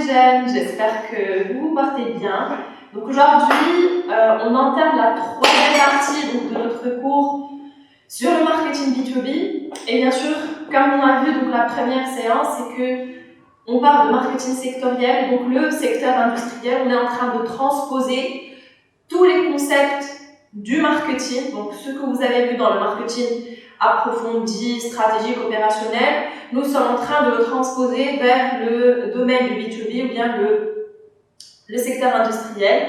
jeunes, j'espère que vous vous portez bien. Donc aujourd'hui, on entame la troisième partie donc, de notre cours sur le marketing B2B. Et bien sûr, comme on a vu donc la première séance, c'est que on parle de marketing sectoriel, donc le secteur industriel, on est en train de transposer tous les concepts du marketing, donc ce que vous avez vu dans le marketing approfondi, stratégique, opérationnel, nous sommes en train de le transposer vers le domaine du B2B ou bien le secteur industriel.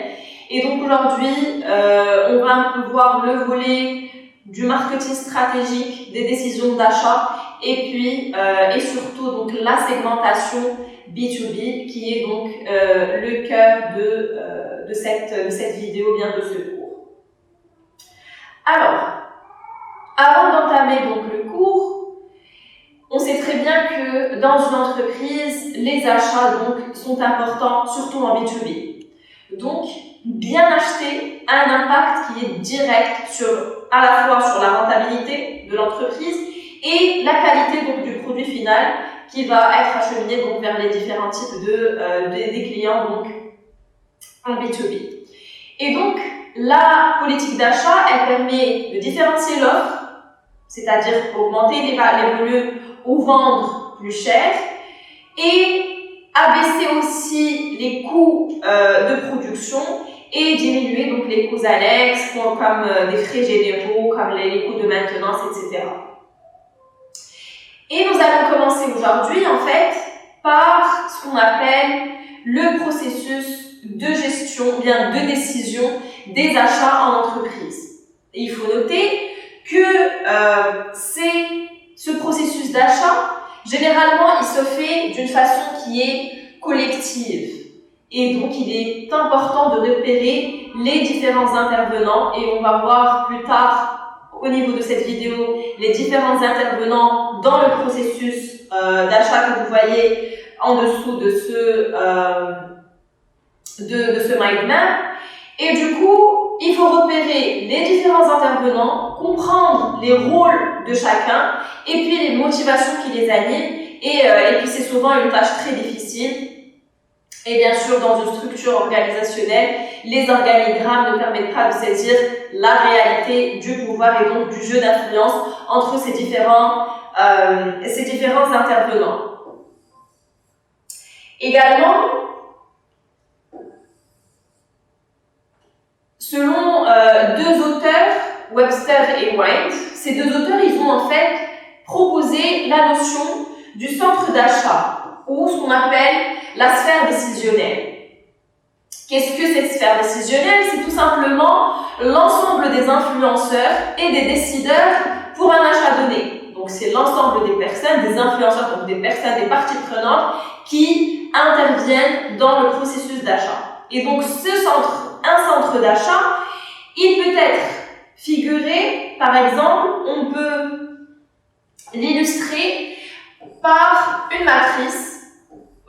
Et donc aujourd'hui, on va un peu voir le volet du marketing stratégique, des décisions d'achat et puis et surtout donc la segmentation B2B qui est donc le cœur de cette vidéo, bien de ce cours. Alors, avant d'entamer donc le cours, on sait très bien que dans une entreprise, les achats donc sont importants, surtout en B2B. Donc, bien acheter a un impact qui est direct à la fois sur la rentabilité de l'entreprise et la qualité donc du produit final qui va être acheminé donc vers les différents types des clients donc en B2B. Et donc, la politique d'achat, elle permet de différencier l'offre, c'est-à-dire augmenter les volumes ou vendre plus cher, et abaisser aussi les coûts de production et diminuer donc les coûts annexes comme des frais généraux, comme les coûts de maintenance, etc. Et nous allons commencer aujourd'hui en fait par ce qu'on appelle le processus de gestion, bien de décision des achats en entreprise. Et il faut noter que ce processus d'achat, généralement, il se fait d'une façon qui est collective. Et donc, il est important de repérer les différents intervenants et on va voir plus tard, au niveau de cette vidéo, les différents intervenants dans le processus d'achat que vous voyez en dessous de ce mind map. Et du coup, il faut repérer les différents intervenants, comprendre les rôles de chacun et puis les motivations qui les animent. Et puis c'est souvent une tâche très difficile. Et bien sûr, dans une structure organisationnelle, les organigrammes ne permettent pas de saisir la réalité du pouvoir et donc du jeu d'influence entre ces différents intervenants. Également, selon deux auteurs, Webster et White, ces deux auteurs, ils ont en fait proposé la notion du centre d'achat, ou ce qu'on appelle la sphère décisionnelle. Qu'est-ce que cette sphère décisionnelle? C'est tout simplement l'ensemble des influenceurs et des décideurs pour un achat donné. Donc c'est l'ensemble des personnes, des influenceurs, donc des personnes, des parties prenantes qui interviennent dans le processus d'achat. Et donc un centre d'achat, il peut être figuré, par exemple, on peut l'illustrer par une matrice,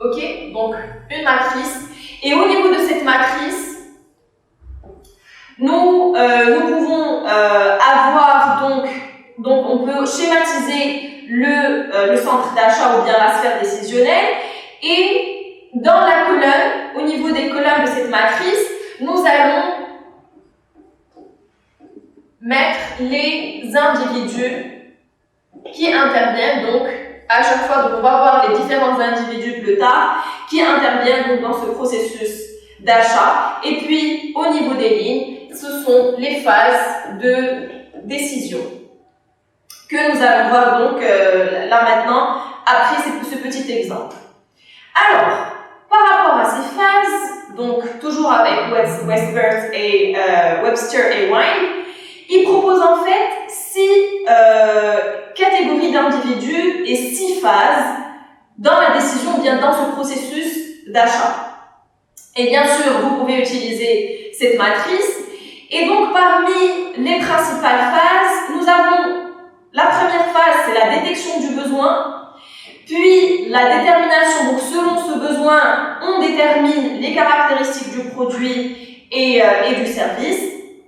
ok? Donc une matrice, et au niveau de cette matrice, nous pouvons avoir donc on peut schématiser le centre d'achat ou bien la sphère décisionnelle, et dans la colonne, au niveau des colonnes de cette matrice, nous allons mettre les individus qui interviennent donc à chaque fois. Donc on va voir les différents individus plus tard qui interviennent donc dans ce processus d'achat. Et puis au niveau des lignes, ce sont les phases de décision que nous allons voir donc là maintenant après ce petit exemple. Alors, par rapport à ces phases, donc toujours avec Webster et White, ils proposent en fait 6 catégories d'individus et 6 phases dans la décision, bien dans ce processus d'achat. Et bien sûr, vous pouvez utiliser cette matrice. Et donc, parmi les principales phases, nous avons la première phase, c'est la détection du besoin. Puis, la détermination, donc selon ce besoin, on détermine les caractéristiques du produit et du service.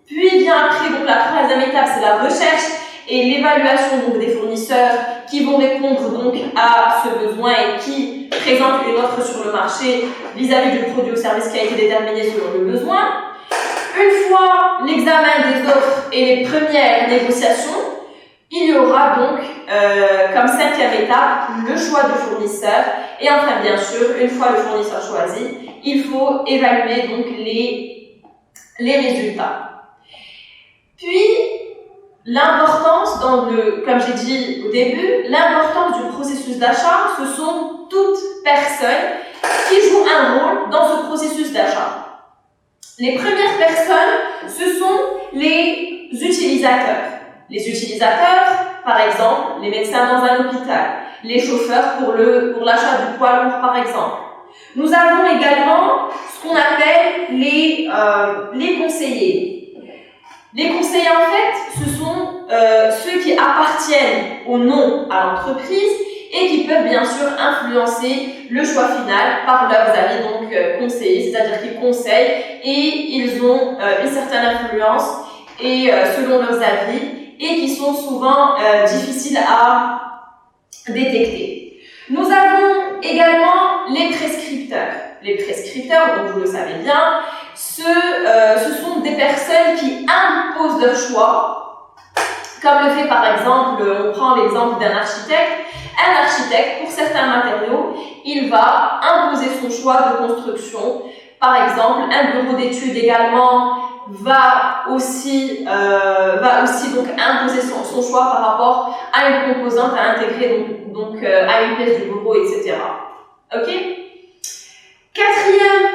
Puis vient après, donc la troisième étape, c'est la recherche et l'évaluation donc des fournisseurs qui vont répondre donc à ce besoin et qui présentent une offre sur le marché vis-à-vis du produit ou service qui a été déterminé selon le besoin. Une fois l'examen des offres et les premières négociations, il y aura donc comme cinquième étape le choix du fournisseur et enfin bien sûr, une fois le fournisseur choisi, il faut évaluer donc les résultats. Puis, l'importance comme j'ai dit au début, l'importance du processus d'achat, ce sont toutes personnes qui jouent un rôle dans ce processus d'achat. Les premières personnes, ce sont les utilisateurs. Les utilisateurs, par exemple, les médecins dans un hôpital, les chauffeurs pour l'achat du poids lourd, par exemple. Nous avons également ce qu'on appelle les conseillers. Les conseillers, en fait, ce sont ceux qui appartiennent au nom à l'entreprise et qui peuvent bien sûr influencer le choix final par leurs avis, donc conseillers, c'est-à-dire qu'ils conseillent et ils ont une certaine influence et selon leurs avis et qui sont souvent difficiles à détecter. Nous avons également les prescripteurs. Les prescripteurs, donc vous le savez bien, ce sont des personnes qui imposent leur choix, comme le fait par exemple, on prend l'exemple d'un architecte. Un architecte, pour certains matériaux, il va imposer son choix de construction. Par exemple, un bureau d'études également va aussi donc imposer son choix par rapport à une composante à intégrer donc à une pièce du bureau, etc. Ok? Quatrième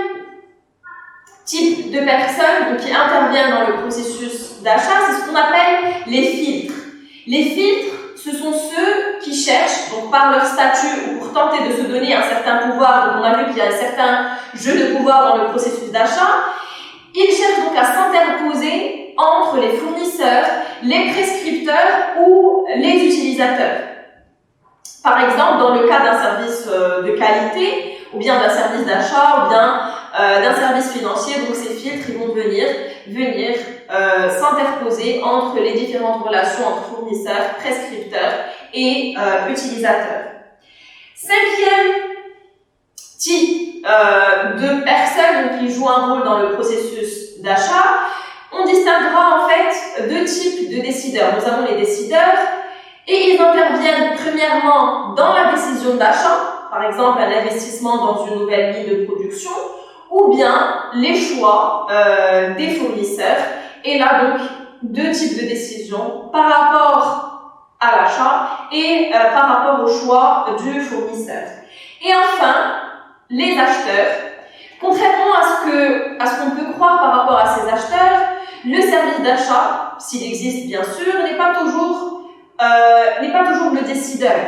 type de personnes donc, qui interviennent dans le processus d'achat, c'est ce qu'on appelle les filtres. Les filtres, ce sont ceux qui cherchent, donc par leur statut ou pour tenter de se donner un certain pouvoir, donc on a vu qu'il y a un certain jeu de pouvoir dans le processus d'achat, ils cherchent donc à s'interposer entre les fournisseurs, les prescripteurs ou les utilisateurs. Par exemple, dans le cas d'un service de qualité, ou bien d'un service d'achat, ou bien d'un service financier, donc ces filtres ils vont venir s'interposer entre les différentes relations entre fournisseurs, prescripteurs et utilisateurs. Cinquième type de personnes qui jouent un rôle dans le processus d'achat, on distinguera en fait deux types de décideurs. Nous avons les décideurs et ils interviennent premièrement dans la décision d'achat, par exemple un investissement dans une nouvelle ligne de production, ou bien les choix des fournisseurs. Et là donc, deux types de décisions par rapport à l'achat et par rapport au choix du fournisseur. Et enfin, les acheteurs. Contrairement à ce qu'on peut croire par rapport à ces acheteurs, le service d'achat, s'il existe bien sûr, n'est pas toujours le décideur.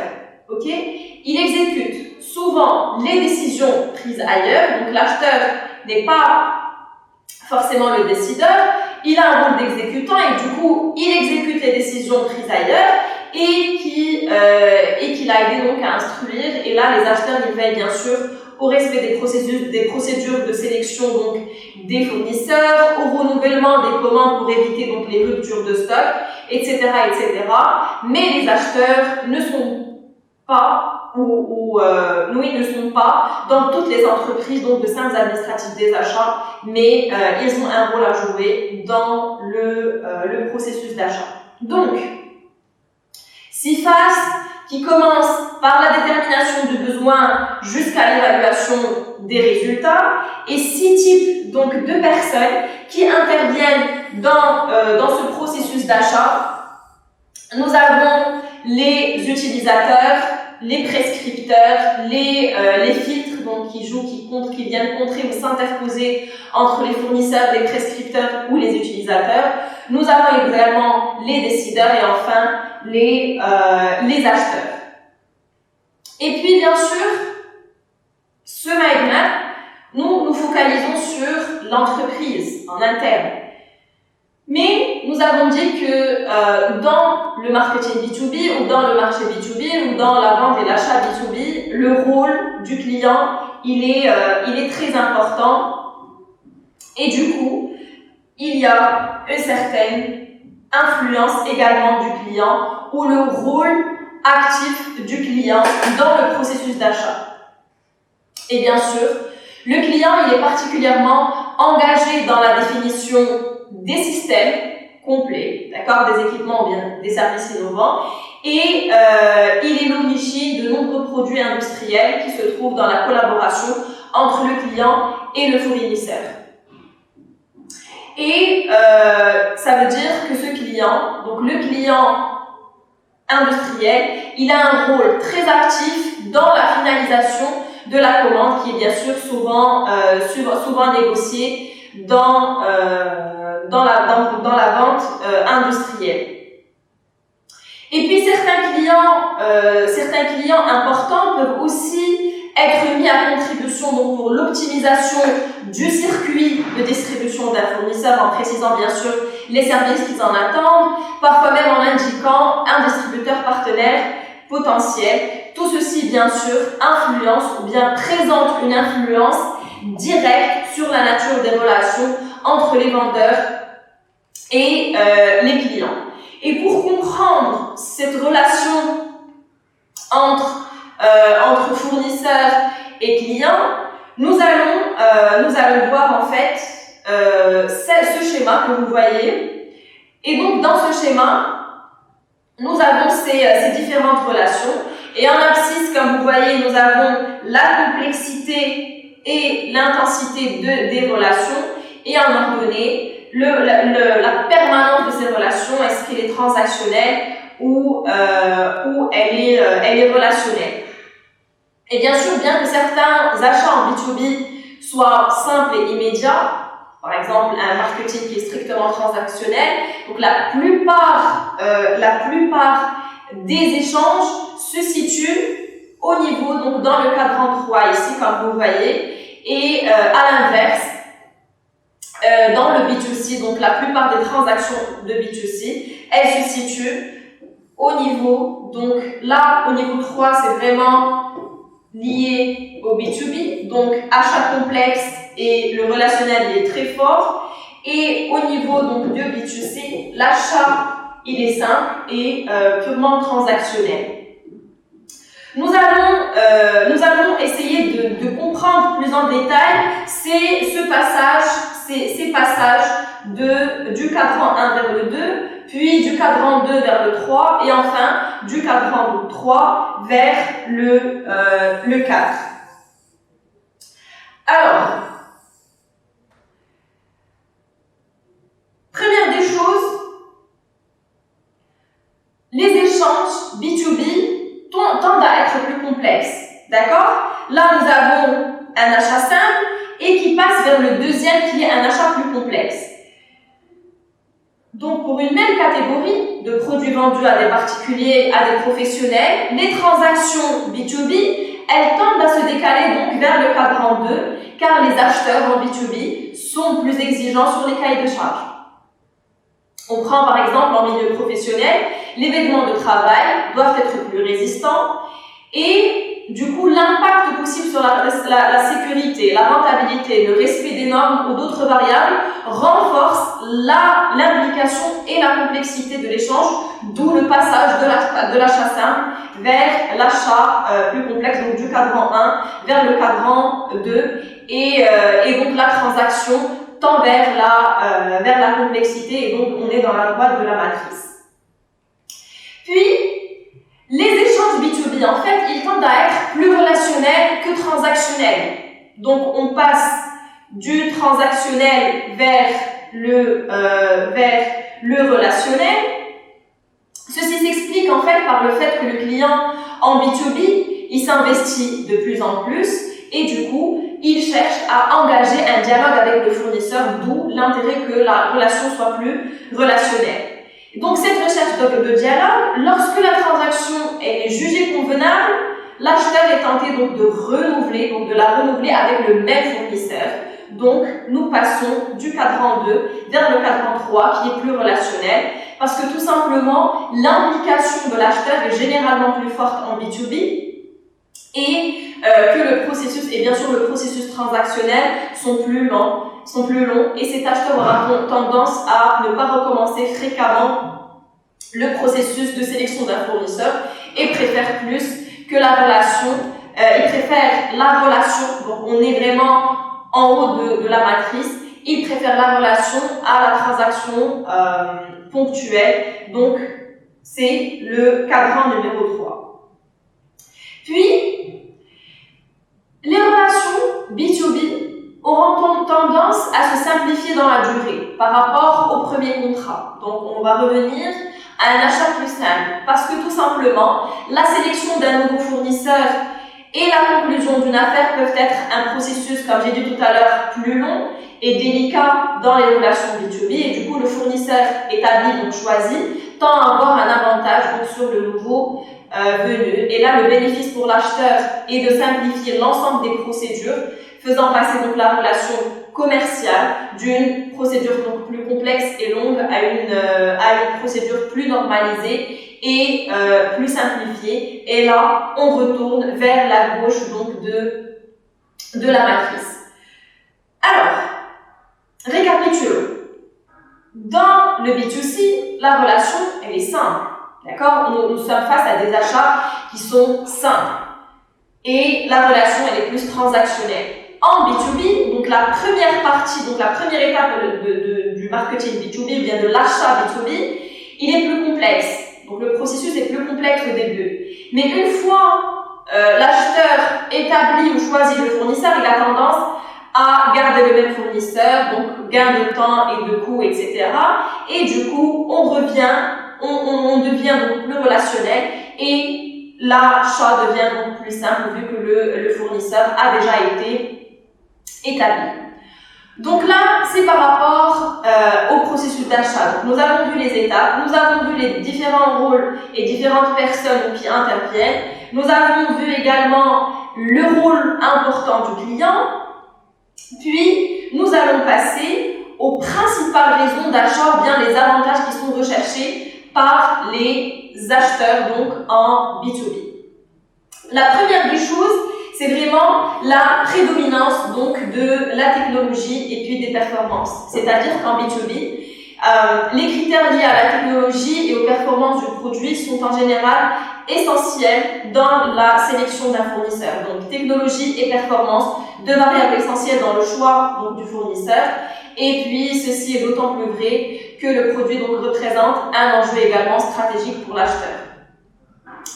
Okay? Il exécute souvent les décisions prises ailleurs, donc l'acheteur n'est pas forcément le décideur, il a un rôle d'exécutant et du coup il exécute les décisions prises ailleurs et qu'il a aidé donc à instruire. Et là les acheteurs ils veillent bien sûr au respect des procédures de sélection donc des fournisseurs, au renouvellement des commandes pour éviter donc les ruptures de stock, etc., etc. Mais les acheteurs ne sont pas ne sont pas dans toutes les entreprises donc de services administratifs des achats, mais ils ont un rôle à jouer dans le processus d'achat. Donc, six phases qui commencent par la détermination du besoin jusqu'à l'évaluation des résultats et 6 types donc de personnes qui interviennent dans ce processus d'achat. Nous avons les utilisateurs, les prescripteurs, les filtres donc qui viennent contrer ou s'interposer entre les fournisseurs, les prescripteurs ou les utilisateurs. Nous avons également les décideurs et enfin les acheteurs. Et puis bien sûr, ce mind map, nous focalisons sur l'entreprise en interne. Mais nous avons dit que dans le marketing B2B ou dans le marché B2B ou dans la vente et l'achat B2B, le rôle du client, il est très important. Et du coup, il y a une certaine influence également du client ou le rôle actif du client dans le processus d'achat. Et bien sûr, le client il est particulièrement engagé dans la définition des systèmes complets, d'accord, des équipements ou bien des services innovants, et il est l'origine de nombreux produits industriels qui se trouvent dans la collaboration entre le client et le fournisseur. Et ça veut dire que ce client, donc le client industriel, il a un rôle très actif dans la finalisation de la commande qui est bien sûr souvent négociée dans la vente industrielle. Et puis certains clients importants peuvent aussi être mis à contribution donc pour l'optimisation du circuit de distribution d'un fournisseur en précisant bien sûr les services qu'ils en attendent, parfois même en indiquant un distributeur partenaire potentiel. Tout ceci bien sûr influence ou bien présente une influence directe sur la nature des relations entre les vendeurs et les clients. Et pour comprendre cette relation entre fournisseurs et clients, nous allons voir en fait ce schéma que vous voyez. Et donc dans ce schéma, nous avons ces différentes relations. Et en abscisse, comme vous voyez, nous avons la complexité et l'intensité des relations. Et en ordonnée, la permanence de ces relations, est-ce qu'elle est transactionnelle ou elle est relationnelle. Et bien sûr, bien que certains achats en B2B soient simples et immédiats, par exemple un marketing qui est strictement transactionnel, donc la plupart des échanges se situent au niveau, donc dans le cadran 3 ici, comme vous voyez, et à l'inverse, dans le B2C, donc la plupart des transactions de B2C, elles se situent au niveau, donc là, au niveau 3, c'est vraiment lié au B2B, donc achat complexe et le relationnel il est très fort. Et au niveau donc de B2C, l'achat il est simple et purement transactionnel. Nous allons essayer de comprendre plus en détail ces passages du cadran 1 vers le 2, puis du cadran 2 vers le 3 et enfin du cadran 3 vers le 4. Alors, première des choses, les échanges B2B tendent à être plus complexes, d'accord? Là, nous avons un achat simple et qui passe vers le deuxième qui est un achat plus complexe. Donc, pour une même catégorie de produits vendus à des particuliers, à des professionnels, les transactions B2B, elles tendent à se décaler donc vers le cadran 2, car les acheteurs en B2B sont plus exigeants sur les cahiers de charges. On prend par exemple en milieu professionnel, les vêtements de travail doivent être plus résistants et du coup l'impact possible sur la sécurité, la rentabilité, le respect des normes ou d'autres variables renforce l'implication et la complexité de l'échange, d'où le passage de l'achat simple vers l'achat plus complexe, donc du cadran 1 vers le cadran 2 et donc la transaction tend vers la complexité et donc on est dans la droite de la matrice. Puis, les échanges B2B, en fait, ils tendent à être plus relationnels que transactionnels. Donc, on passe du transactionnel vers le relationnel. Ceci s'explique en fait par le fait que le client en B2B, il s'investit de plus en plus et du coup, il cherche à engager un dialogue avec le fournisseur, d'où l'intérêt que la relation soit plus relationnelle. Donc cette recherche de dialogue, lorsque la transaction est jugée convenable, l'acheteur est tenté donc de la renouveler avec le même fournisseur. Donc nous passons du cadran 2 vers le cadran 3 qui est plus relationnel parce que tout simplement l'implication de l'acheteur est généralement plus forte en B2B et que le processus, et bien sûr le processus transactionnel sont plus lents sont plus longs et cet acheteur aura tendance à ne pas recommencer fréquemment le processus de sélection d'un fournisseur et préfère plus que la relation, il préfère la relation, donc on est vraiment en haut de la matrice, il préfère la relation à la transaction ponctuelle, donc c'est le cadran numéro 3. Puis, les relations B2B auront tendance à se simplifier dans la durée par rapport au premier contrat. Donc, on va revenir à un achat plus simple parce que tout simplement, la sélection d'un nouveau fournisseur et la conclusion d'une affaire peuvent être un processus, comme j'ai dit tout à l'heure, plus long et délicat dans les relations B2B et du coup, le fournisseur établi, donc choisi, tend à avoir un avantage donc, sur le nouveau venu. Et là, le bénéfice pour l'acheteur est de simplifier l'ensemble des procédures, faisant passer donc la relation commerciale d'une procédure donc plus complexe et longue à une procédure plus normalisée et plus simplifiée. Et là, on retourne vers la gauche donc de la matrice. Alors, récapitulons. Dans le B2C, la relation, elle est simple. D'accord ? Nous sommes face à des achats qui sont simples. Et la relation, elle est plus transactionnelle. En B2B, donc la première partie, donc la première étape du marketing B2B, ou bien de l'achat B2B, il est plus complexe. Donc le processus est plus complexe au début. Mais une fois l'acheteur établi ou choisi le fournisseur, il a tendance à garder le même fournisseur, donc gain de temps et de coûts, etc. Et du coup, on devient donc plus relationnel et l'achat devient donc plus simple vu que le fournisseur a déjà été établi. Donc là, c'est par rapport au processus d'achat. Nous avons vu les étapes, nous avons vu les différents rôles et différentes personnes qui interviennent. Nous avons vu également le rôle important du client. Puis, nous allons passer aux principales raisons d'achat ou bien les avantages qui sont recherchés par les acheteurs donc en B2B. La première des choses, c'est vraiment la prédominance donc de la technologie et puis des performances. C'est-à-dire qu'en B2B, les critères liés à la technologie et aux performances du produit sont en général essentiels dans la sélection d'un fournisseur. Donc, technologie et performance, deux variables essentielles dans le choix donc, du fournisseur. Et puis, ceci est d'autant plus vrai que le produit donc, représente un enjeu également stratégique pour l'acheteur.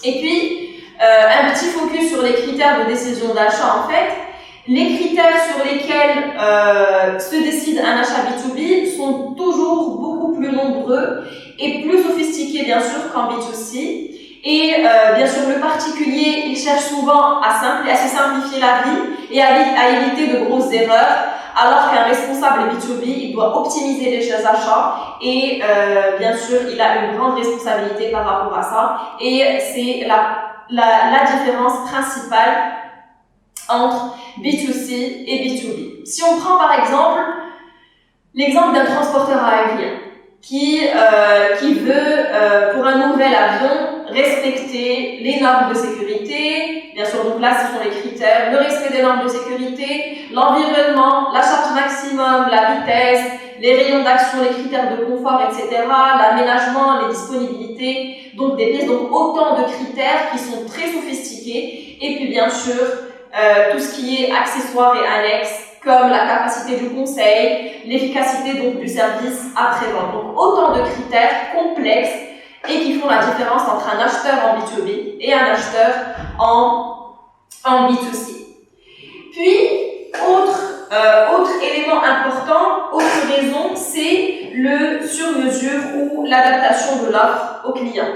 Et puis, un petit focus sur les critères de décision d'achat en fait. Les critères sur lesquels se décide un achat B2B sont toujours beaucoup plus nombreux et plus sophistiqués bien sûr qu'en B2C. Et bien sûr, le particulier, il cherche souvent à se simplifier la vie et à éviter de grosses erreurs, alors qu'un responsable B2B, il doit optimiser les achats et bien sûr, il a une grande responsabilité par rapport à ça. Et c'est la différence principale entre B2C et B2B. Si on prend par exemple l'exemple d'un transporteur aérien qui veut, pour un nouvel avion, respecter les normes de sécurité, bien sûr, donc là, ce sont les critères, le respect des normes de sécurité, l'environnement, la charge maximum, la vitesse, les rayons d'action, les critères de confort, etc., l'aménagement, les disponibilités, donc des pièces, donc autant de critères qui sont très sophistiqués, et puis bien sûr, tout ce qui est accessoires et annexes, comme la capacité du conseil, l'efficacité donc du service après-vente. Donc autant de critères complexes et qui font la différence entre un acheteur en B2B et un acheteur en B2C. Puis, autre élément important, autre raison, c'est le sur-mesure ou l'adaptation de l'offre au client.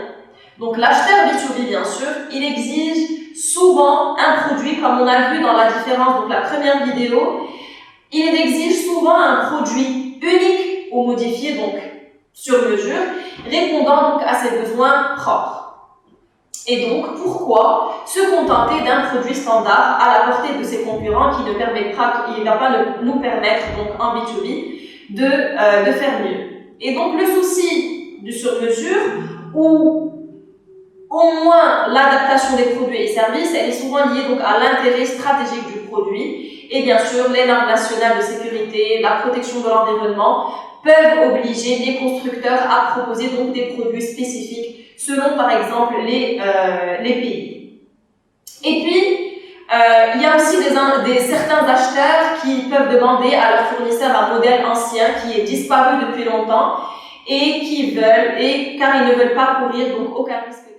Donc l'acheteur B2B, bien sûr, il exige souvent un produit, comme on a vu dans la différence, donc la première vidéo, il exige souvent un produit unique ou modifié, donc sur mesure, répondant donc à ses besoins propres. Et donc, pourquoi se contenter d'un produit standard à la portée de ses concurrents qui ne va pas nous permettre, donc en B2B, de faire mieux. Et donc, le souci du sur-mesure, ou au moins l'adaptation des produits et services, elle est souvent liée donc à l'intérêt stratégique du produit Et bien sûr, les normes nationales de sécurité, la protection de l'environnement peuvent obliger les constructeurs à proposer donc des produits spécifiques selon par exemple les pays. Et puis, il y a aussi certains acheteurs qui peuvent demander à leur fournisseur un modèle ancien qui est disparu depuis longtemps et car ils ne veulent pas courir donc aucun risque technique.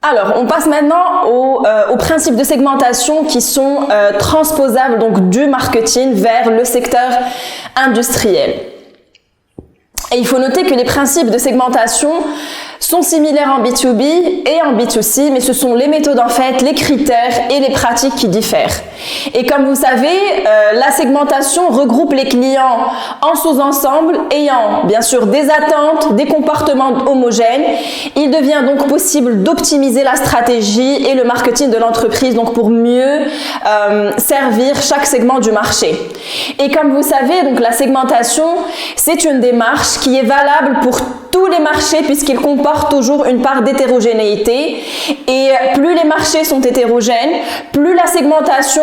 Alors, on passe maintenant aux principes de segmentation qui sont transposables donc du marketing vers le secteur industriel. Et il faut noter que les principes de segmentation sont similaires en B2B et en B2C, mais ce sont les méthodes en fait, les critères et les pratiques qui diffèrent. Et comme vous savez, la segmentation regroupe les clients en sous-ensembles ayant bien sûr des attentes, des comportements homogènes. Il devient donc possible d'optimiser la stratégie et le marketing de l'entreprise donc pour mieux servir chaque segment du marché. Et comme vous savez, donc la segmentation, c'est une démarche qui est valable pour tous les marchés puisqu'il comporte toujours une part d'hétérogénéité et plus les marchés sont hétérogènes, plus la segmentation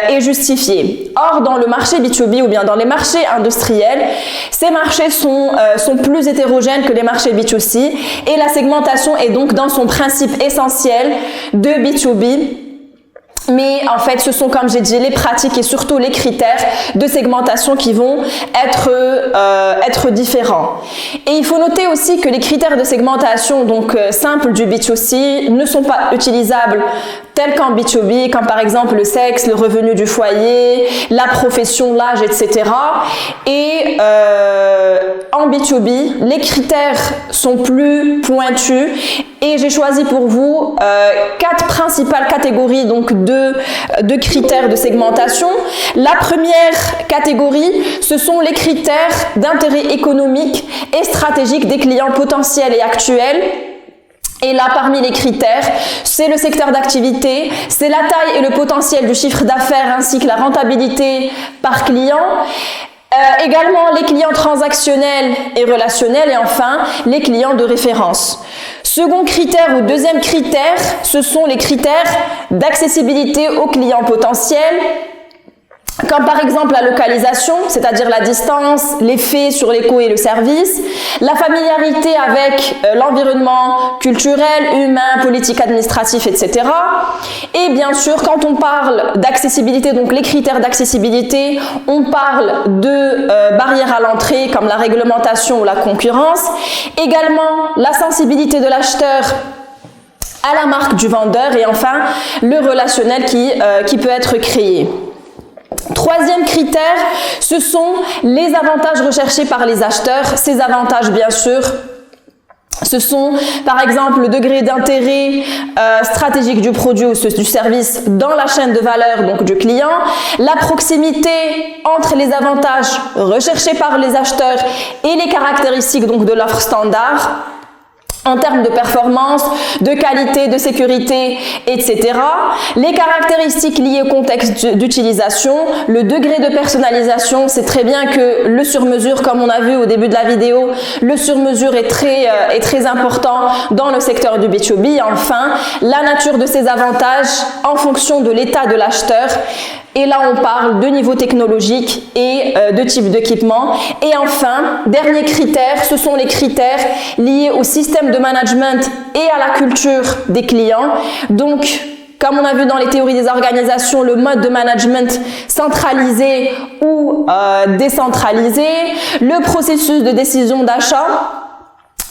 est justifiée. Or, dans le marché B2B ou bien dans les marchés industriels, ces marchés sont plus hétérogènes que les marchés B2C et la segmentation est donc dans son principe essentiel de B2B. Mais en fait, ce sont, comme j'ai dit, les pratiques et surtout les critères de segmentation qui vont être différents. Et il faut noter aussi que les critères de segmentation donc simples du B2C ne sont pas utilisables tels qu'en B2B, comme par exemple le sexe, le revenu du foyer, la profession, l'âge, etc. Et en B2B, les critères sont plus pointus et j'ai choisi pour vous 4 principales catégories donc de critères de segmentation. La première catégorie, ce sont les critères d'intérêt économique et stratégique des clients potentiels et actuels. Et là, parmi les critères, c'est le secteur d'activité, c'est la taille et le potentiel du chiffre d'affaires ainsi que la rentabilité par client. Également les clients transactionnels et relationnels et enfin les clients de référence. Second critère ou deuxième critère, ce sont les critères d'accessibilité aux clients potentiels, comme par exemple la localisation, c'est-à-dire la distance, l'effet sur les coûts et le service, la familiarité avec l'environnement culturel, humain, politique, administratif, etc. Et bien sûr, quand on parle d'accessibilité, donc les critères d'accessibilité, on parle de barrières à l'entrée comme la réglementation ou la concurrence. Également, la sensibilité de l'acheteur à la marque du vendeur et enfin le relationnel qui peut être créé. Troisième critère, ce sont les avantages recherchés par les acheteurs. Ces avantages, bien sûr, ce sont par exemple le degré d'intérêt stratégique du produit ou du service dans la chaîne de valeur donc du client, la proximité entre les avantages recherchés par les acheteurs et les caractéristiques donc de l'offre standard, en termes de performance, de qualité, de sécurité, etc. Les caractéristiques liées au contexte d'utilisation, le degré de personnalisation, c'est très bien que le sur-mesure, comme on a vu au début de la vidéo, le sur-mesure est très important dans le secteur du B2B. Enfin, la nature de ces avantages en fonction de l'état de l'acheteur. Et là, on parle de niveau technologique et de type d'équipement. Et enfin, dernier critère, ce sont les critères liés au système de management et à la culture des clients. Donc, comme on a vu dans les théories des organisations, le mode de management centralisé ou décentralisé, le processus de décision d'achat.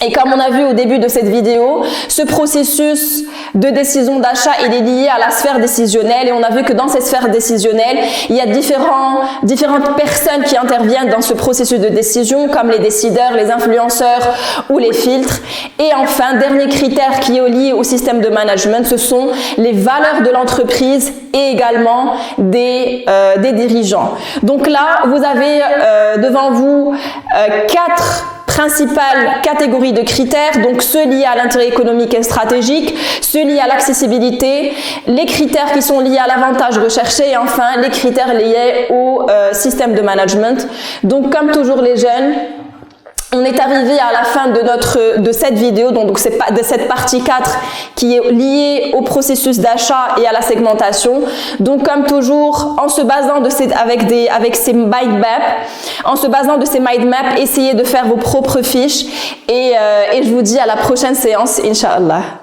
Et comme on a vu au début de cette vidéo, ce processus de décision d'achat, il est lié à la sphère décisionnelle et on a vu que dans cette sphère décisionnelle, il y a différentes personnes qui interviennent dans ce processus de décision comme les décideurs, les influenceurs ou les filtres. Et enfin, dernier critère qui est lié au système de management, ce sont les valeurs de l'entreprise et également des dirigeants. Donc là, vous avez devant vous 4 principales catégories de critères, donc ceux liés à l'intérêt économique et stratégique, ceux liés à l'accessibilité, les critères qui sont liés à l'avantage recherché et enfin les critères liés au système de management. Donc comme toujours les jeunes, On est arrivé à la fin de cette vidéo, donc c'est de cette partie 4 qui est liée au processus d'achat et à la segmentation. Donc comme toujours, en se basant avec ces mind maps, essayez de faire vos propres fiches et je vous dis à la prochaine séance, Inch'Allah.